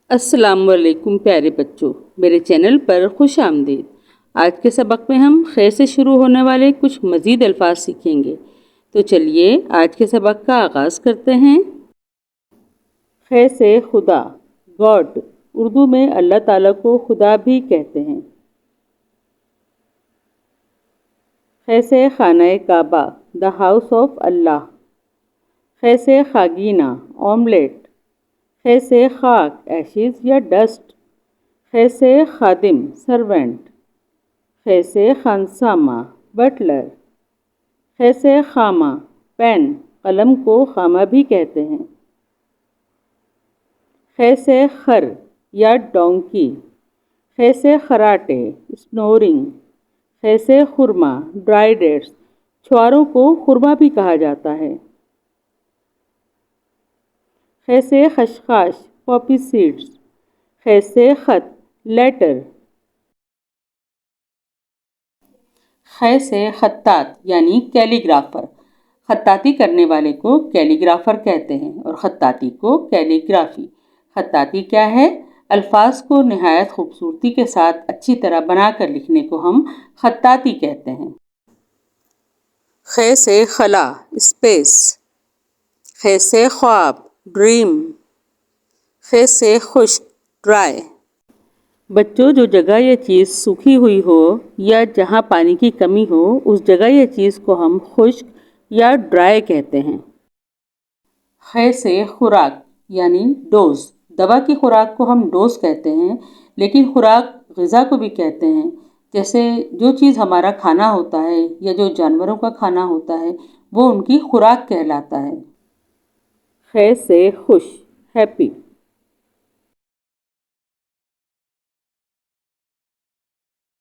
السلام علیکم پیارے بچوں، میرے چینل پر خوش آمدید۔ آج کے سبق میں ہم خے سے شروع ہونے والے کچھ مزید الفاظ سیکھیں گے۔ تو چلیے آج کے سبق کا آغاز کرتے ہیں۔ خے سے خدا، گاڈ، اردو میں اللہ تعالیٰ کو خدا بھی کہتے ہیں۔ خے سے خانہ کعبہ، دا ہاؤس آف اللہ۔ خے سے خاگینہ، آملیٹ۔ خے سے خاک، ایشز یا ڈسٹ۔ خے سے خادم، سرونٹ۔ خے سے خانسامہ، بٹلر۔ خے سے خامہ، پین، قلم کو خامہ بھی کہتے ہیں۔ خے سے خر یا ڈونکی۔ خے سے خراٹے، اسنورنگ۔ خے سے خرما، ڈرائی ڈیٹس، چھواروں کو خرما بھی کہا جاتا ہے۔ خے سے خشخاش، پاپی سیڈز۔ خے سے خط، لیٹر۔ خے سے خطاط یعنی کیلیگرافر، خطاطی کرنے والے کو کیلیگرافر کہتے ہیں اور خطاطی کو کیلیگرافی۔ خطاطی کیا ہے؟ الفاظ کو نہایت خوبصورتی کے ساتھ اچھی طرح بنا کر لکھنے کو ہم خطاطی کہتے ہیں۔ خے سے خلا، اسپیس۔ خے سے خواب، ڈریم۔ خے سے خشک، ڈرائی۔ بچوں، جو جگہ یا چیز سوکھی ہوئی ہو یا جہاں پانی کی کمی ہو، اس جگہ یا چیز کو ہم خشک یا ڈرائی کہتے ہیں۔ خے سے خوراک یعنی ڈوز، دوا کی خوراک کو ہم ڈوز کہتے ہیں، لیکن خوراک غذا کو بھی کہتے ہیں۔ جیسے جو چیز ہمارا کھانا ہوتا ہے یا جو جانوروں کا کھانا ہوتا ہے وہ ان کی خوراک کہلاتا ہے۔ خے سے خوش، ہیپی۔